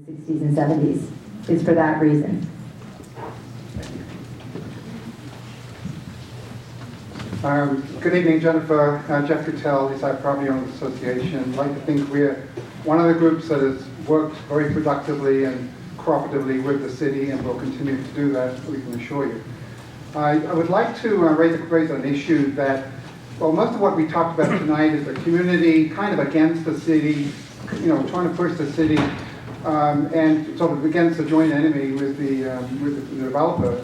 60s and 70s. It's for that reason. Good evening, Jennifer. Jeff Patel, Leaside Property Owners Association. I'd like to think we're one of the groups that has worked very productively and cooperatively with the city, and will continue to do that, we can assure you. I would like to raise an issue that, well, most of what we talked about tonight is the community kind of against the city, you know, trying to push the city, and sort of against the joint enemy with the developer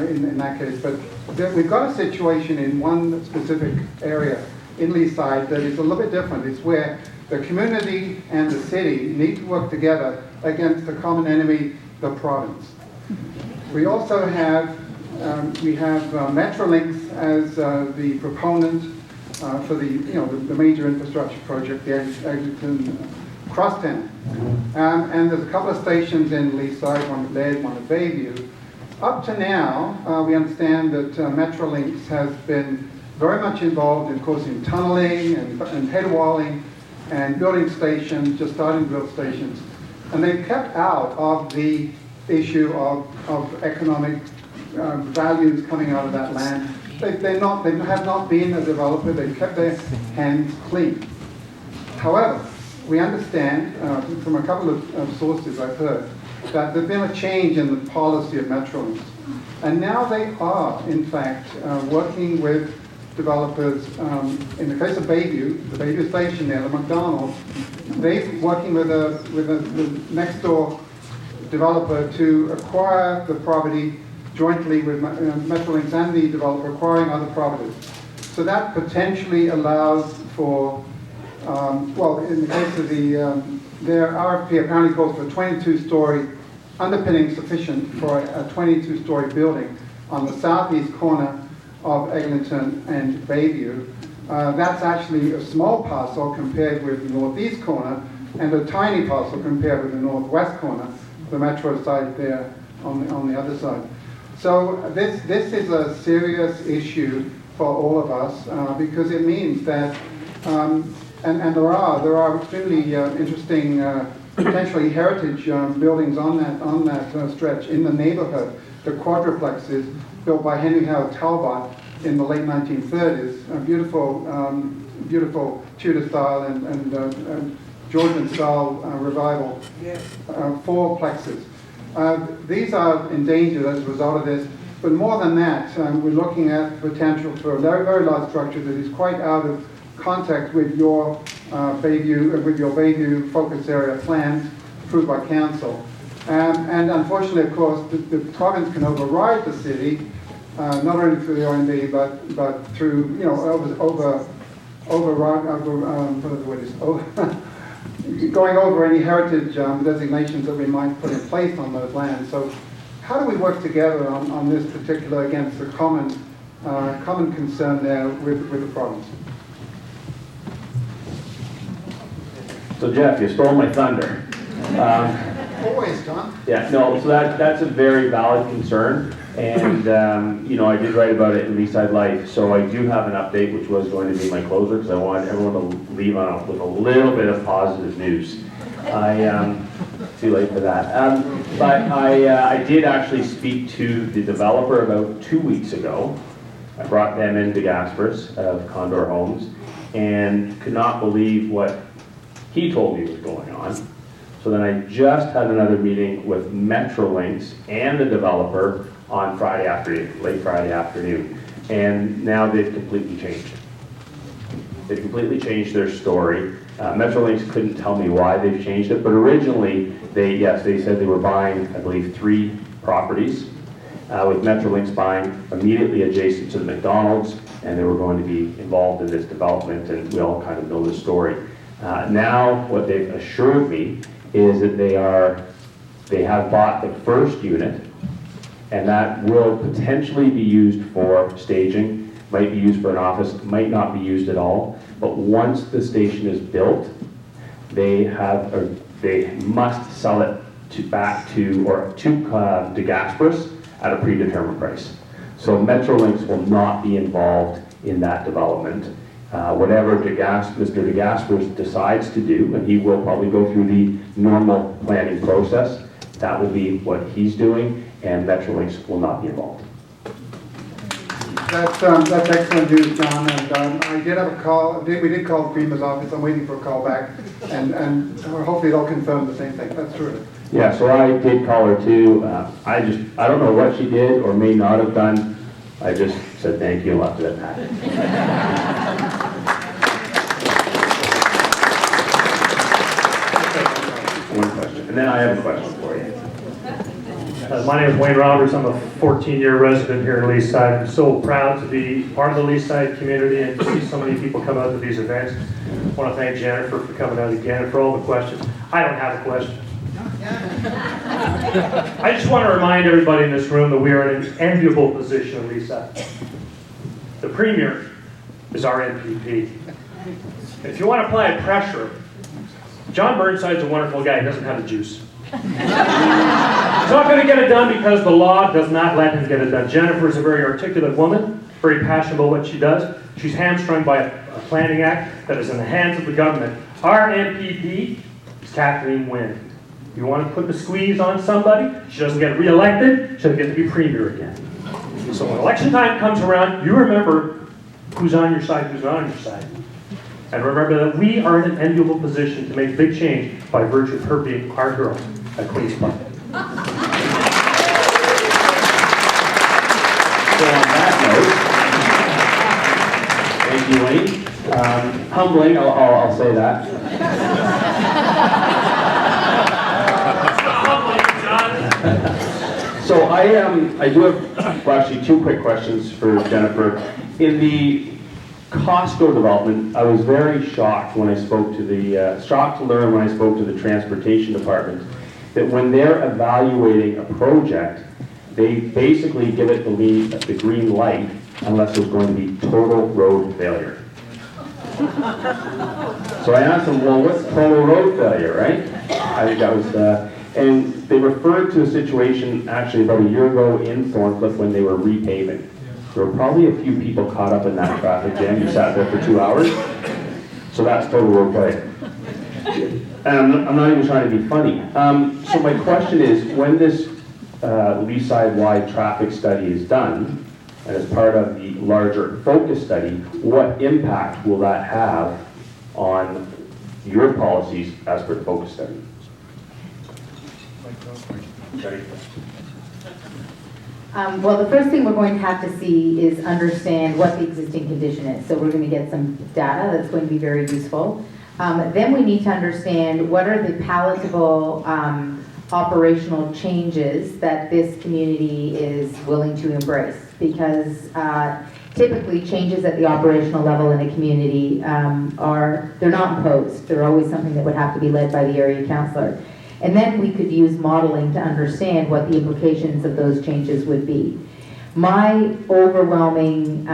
in that case. But we've got a situation in one specific area in Leaside that is a little bit different. It's where the community and the city need to work together against the common enemy, the province. We also have Metrolinx as the proponent for the major infrastructure project, the Eglinton Crosstown. And there's a couple of stations in Leaside, one at Leaside, one at Bayview. Up to now, we understand that Metrolinx has been very much involved, of course, in tunneling and head walling and building stations, just starting to build stations. And they've kept out of the issue of economic values coming out of that land. They have not been a developer. They've kept their hands clean. However, we understand from a couple of sources I've heard that there's been a change in the policy of Metrolinx. And now they are, in fact, working with developers. In the case of Bayview, the Bayview station there, the McDonald's, they're working with the next door developer to acquire the property jointly with Metrolinx and the developer acquiring other properties. So that potentially allows for, well, in the case of their RFP apparently calls for a 22-story underpinning sufficient for a 22-story building on the southeast corner of Eglinton and Bayview. That's actually a small parcel compared with the northeast corner, and a tiny parcel compared with the northwest corner, the metro side there on the other side. So this is a serious issue for all of us because it means that, and there are extremely interesting, potentially heritage buildings on that stretch in the neighborhood. The quadruplexes built by Henry Howard Talbot in the late 1930s, beautiful Tudor style and Georgian style revival, four plexes. These are endangered as a result of this, but more than that, we're looking at potential for a very, very large structure that is quite out of contact with your Bayview focus area plans approved by council. And unfortunately, of course, the province can override the city, not only through the OMB, but through, going over any heritage designations that we might put in place on those lands. So how do we work together on this particular against the common concern there with the province? So Jeff, you stole my thunder. Always, John. Yeah, no, so that's a very valid concern, and I did write about it in Leaside Life, so I do have an update, which was going to be my closer, because I wanted everyone to leave with a little bit of positive news. Too late for that. But I did actually speak to the developer about 2 weeks ago. I brought them into Gaspers of Condor Homes, and could not believe what he told me was going on. So then I just had another meeting with Metrolinx and the developer on Friday afternoon, late Friday afternoon, and now they've completely changed. They've completely changed their story. Metrolinx couldn't tell me why they've changed it, but originally they said they were buying, I believe, 3 properties, with Metrolinx buying immediately adjacent to the McDonald's, and they were going to be involved in this development, and we all kind of know the story. Now what they've assured me is that they have bought the first unit, and that will potentially be used for staging, might be used for an office, might not be used at all. But once the station is built, they must sell it back to Gaspers at a predetermined price. So Metrolinx will not be involved in that development. Whatever Mr. DeGasper decides to do, and he will probably go through the normal planning process, that will be what he's doing, and Metrolinx will not be involved. That's excellent news, John, and I did have a call, we did call FEMA's office, I'm waiting for a call back, and hopefully they'll confirm the same thing, that's true. Yeah, so I did call her too. I don't know what she did or may not have done. I just said thank you and left it at that. One question, and then I have a question for you. My name is Wayne Roberts. I'm a 14-year resident here in Leaside. I'm so proud to be part of the Leaside community and to see so many people come out to these events. I want to thank Jennifer for coming out again and for all the questions. I don't have a question. I just want to remind everybody in this room that we are in an enviable position in Leaside. The Premier is our MPP. And if you want to apply pressure, John Burnside's a wonderful guy. He doesn't have the juice. He's not going to get it done because the law does not let him get it done. Jennifer is a very articulate woman, very passionate about what she does. She's hamstrung by a planning act that is in the hands of the government. Our MPP is Kathleen Wynne. You want to put the squeeze on somebody, she doesn't get re-elected, she doesn't get to be premier again. So when election time comes around, you remember who's on your side, who's not on your side. And remember that we are in an enviable position to make big change by virtue of her being our girl at Queen's Park. So on that note, thank you, Wayne. Humbling, I'll say that. So I do have actually two quick questions for Jennifer. In the Costco development, I was very shocked when I spoke to shocked to learn when I spoke to the transportation department that when they're evaluating a project, they basically give it the green light unless there's going to be total road failure. So I asked them, well, what's total road failure, right? I think that was, and they referred to a situation actually about a year ago in Thorncliffe when they were repaving. There were probably a few people caught up in that traffic jam. You sat there for 2 hours. So that's total road failure. And I'm not even trying to be funny. So my question is, when this Leaside-wide traffic study is done, and as part of the larger focus study, what impact will that have on your policies as per the focus study? Well, the first thing we're going to have to see is understand what the existing condition is. So we're going to get some data that's going to be very useful. Then we need to understand what are the palatable operational changes that this community is willing to embrace. Because typically changes at the operational level in a community they're not imposed. They're always something that would have to be led by the area councillor. And then we could use modeling to understand what the implications of those changes would be. My overwhelming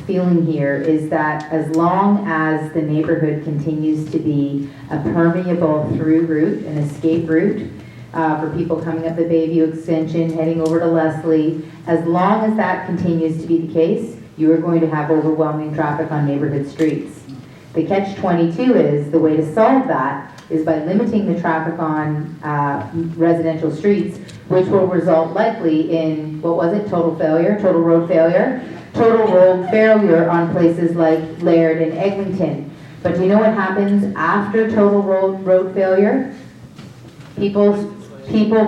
feeling here is that as long as the neighborhood continues to be a permeable through route, an escape route for people coming up the Bayview Extension, heading over to Leslie, as long as that continues to be the case, you are going to have overwhelming traffic on neighborhood streets. The catch-22 is, the way to solve that is by limiting the traffic on residential streets, which will result likely in, what was it, total road failure on places like Laird and Eglinton. But do you know what happens after total road failure? People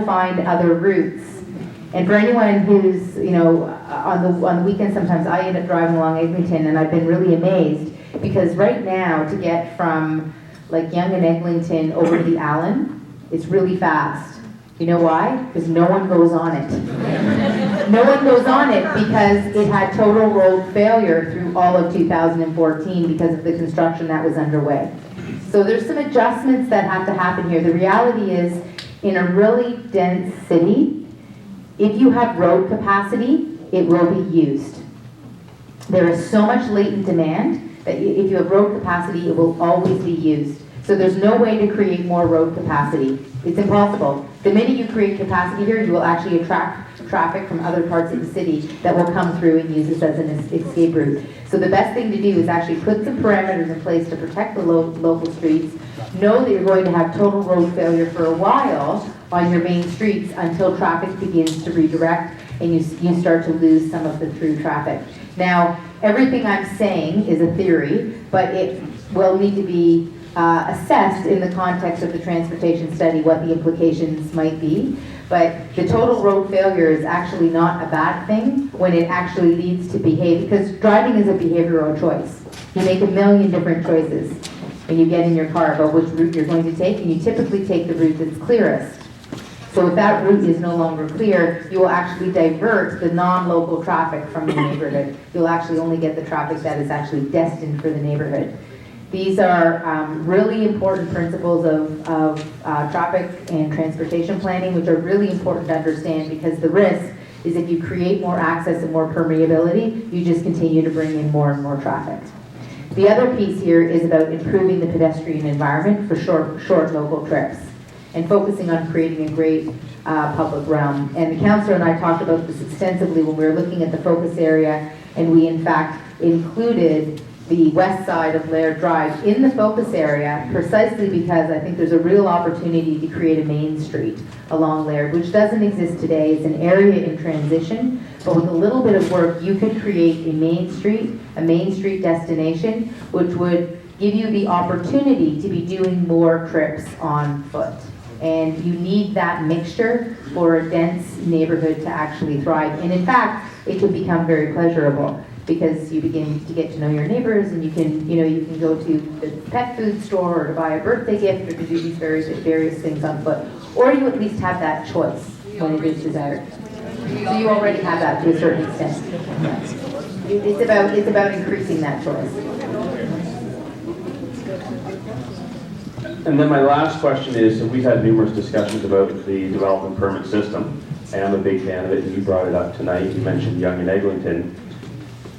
find other routes. And for anyone who's, on the weekend sometimes I end up driving along Eglinton, and I've been really amazed because right now to get from like Yonge and Eglinton over to the Allen, it's really fast. You know why? Because no one goes on it. No one goes on it because it had total road failure through all of 2014 because of the construction that was underway. So there's some adjustments that have to happen here. The reality is, in a really dense city, if you have road capacity, it will be used. There is so much latent demand that if you have road capacity, it will always be used. So there's no way to create more road capacity. It's impossible. The minute you create capacity here, you will actually attract traffic from other parts of the city that will come through and use this as an escape route. So the best thing to do is actually put some parameters in place to protect the local streets. Know that you're going to have total road failure for a while on your main streets until traffic begins to redirect and you start to lose some of the through traffic. Now, everything I'm saying is a theory, but it will need to be assessed in the context of the transportation study, what the implications might be. But the total road failure is actually not a bad thing when it actually leads to behavior, because driving is a behavioral choice. You make a million different choices when you get in your car about which route you're going to take, and you typically take the route that's clearest. So if that route is no longer clear, you will actually divert the non-local traffic from the neighborhood. You'll actually only get the traffic that is actually destined for the neighborhood. These are really important principles of traffic and transportation planning, which are really important to understand, because the risk is if you create more access and more permeability, you just continue to bring in more and more traffic. The other piece here is about improving the pedestrian environment for short local trips and focusing on creating a great public realm. And the councillor and I talked about this extensively when we were looking at the focus area, and we in fact included the west side of Laird Drive in the focus area precisely because I think there's a real opportunity to create a main street along Laird, which doesn't exist today. It's an area in transition, but with a little bit of work, you could create a main street destination, which would give you the opportunity to be doing more trips on foot. And you need that mixture for a dense neighborhood to actually thrive. And in fact, it can become very pleasurable, because you begin to get to know your neighbors, and you can go to the pet food store or to buy a birthday gift or to do these various things on foot. Or you at least have that choice when it is desired. So you already have that to a certain extent. It's about increasing that choice. And then my last question is, so we've had numerous discussions about the development permit system, and I'm a big fan of it, and you brought it up tonight. You mentioned Yonge and Eglinton.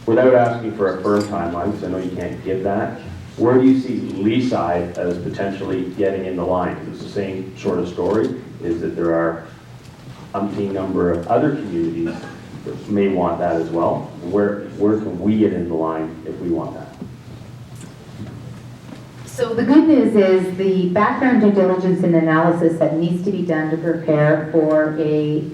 Without asking for a firm timeline, because I know you can't give that, where do you see Leaside as potentially getting in the line? It's the same sort of story, is that there are umpteen number of other communities that may want that as well. Where can we get in the line if we want that? So the good news is the background due diligence and analysis that needs to be done to prepare for a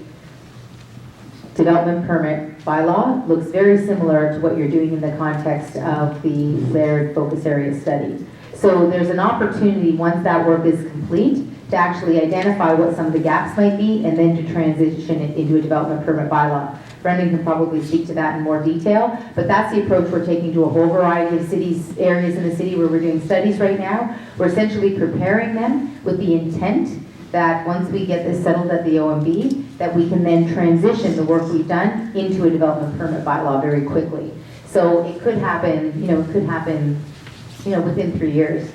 development permit bylaw looks very similar to what you're doing in the context of the Laird focus area study. So there's an opportunity, once that work is complete, to actually identify what some of the gaps might be and then to transition it into a development permit bylaw. Brendan can probably speak to that in more detail, but that's the approach we're taking to a whole variety of areas in the city where we're doing studies right now. We're essentially preparing them with the intent that once we get this settled at the OMB, that we can then transition the work we've done into a development permit bylaw very quickly. So it could happen, within 3 years.